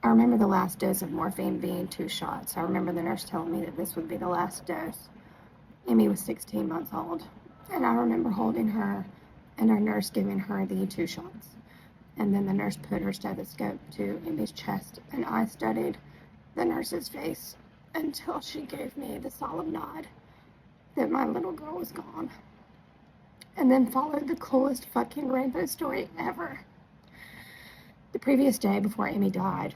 I remember the last dose of morphine being 2 shots. I remember the nurse telling me that this would be the last dose. Emmy was 16 months old, and I remember holding her and our nurse giving her the 2 shots. And then the nurse put her stethoscope to Emmy's chest, and I studied the nurse's face until she gave me the solemn nod that my little girl was gone. And then followed the coolest fucking rainbow story ever. The previous day before Emmy died,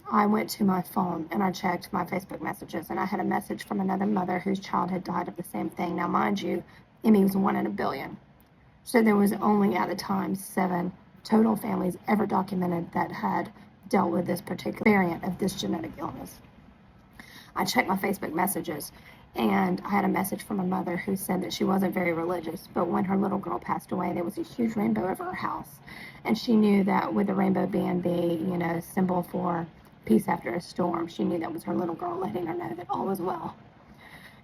I went to my phone and I checked my Facebook messages, and I had a message from another mother whose child had died of the same thing. Now, mind you, Emmy was 1 in a billion. So there was only at the time 7 total families ever documented that had dealt with this particular variant of this genetic illness. I checked my Facebook messages, and I had a message from a mother who said that she wasn't very religious, but when her little girl passed away, there was a huge rainbow over her house. And she knew that with the rainbow being the, symbol for peace after a storm, she knew that was her little girl letting her know that all was well.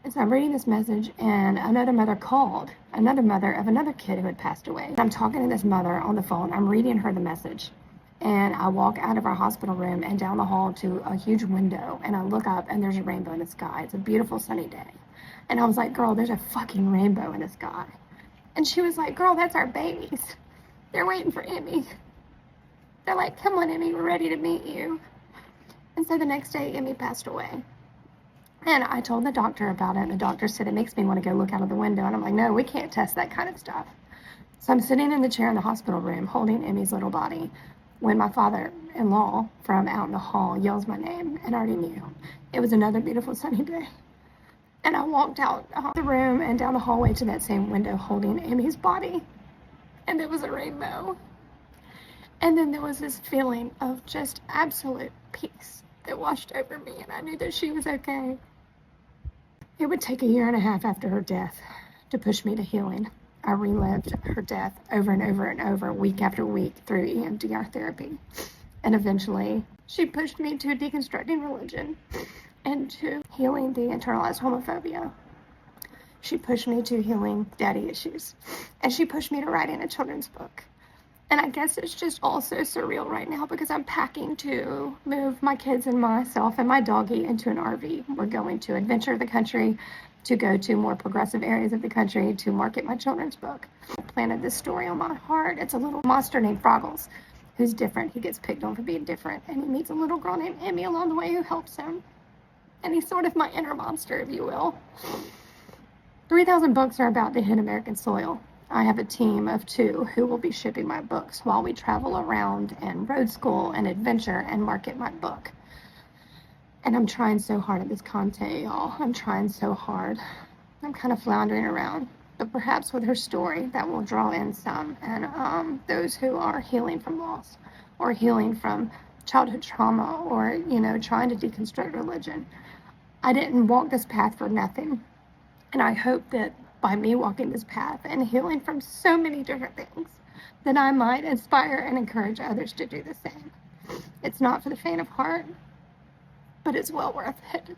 And so I'm reading this message, and another mother called, another mother of another kid who had passed away. And I'm talking to this mother on the phone. I'm reading her the message. And I walk out of our hospital room and down the hall to a huge window, and I look up and there's a rainbow in the sky. It's a beautiful sunny day. And I was like, girl, there's a fucking rainbow in the sky. And she was like, girl, that's our babies. They're waiting for Emmy. They're like, come on, Emmy, we're ready to meet you. And so the next day, Emmy passed away. And I told the doctor about it, and the doctor said, it makes me want to go look out of the window. And I'm like, no, we can't test that kind of stuff. So I'm sitting in the chair in the hospital room holding Emmy's little body when my father-in-law from out in the hall yells my name, and I already knew. It was another beautiful sunny day. And I walked out the room and down the hallway to that same window holding Emmy's body, and there was a rainbow. And then there was this feeling of just absolute peace that washed over me, and I knew that she was okay. It would take 1.5 years after her death to push me to healing. I relived her death over and over and over, week after week, through EMDR therapy. And eventually, she pushed me to deconstructing religion and to healing the internalized homophobia. She pushed me to healing daddy issues. And she pushed me to writing a children's book. And I guess it's just all so surreal right now because I'm packing to move my kids and myself and my doggie into an RV. We're going to adventure the country, to go to more progressive areas of the country, to market my children's book. I planted this story on my heart. It's a little monster named Froggles, who's different. He gets picked on for being different, and he meets a little girl named Emmy along the way who helps him. And he's sort of my inner monster, if you will. 3,000 books are about to hit American soil. I have a team of 2 who will be shipping my books while we travel around and road school and adventure and market my book. And I'm trying so hard at this content, y'all. I'm trying so hard. I'm kind of floundering around, but perhaps with her story that will draw in some, and those who are healing from loss or healing from childhood trauma or, trying to deconstruct religion. I didn't walk this path for nothing. And I hope that by me walking this path and healing from so many different things, that I might inspire and encourage others to do the same. It's not for the faint of heart, but it's well worth it.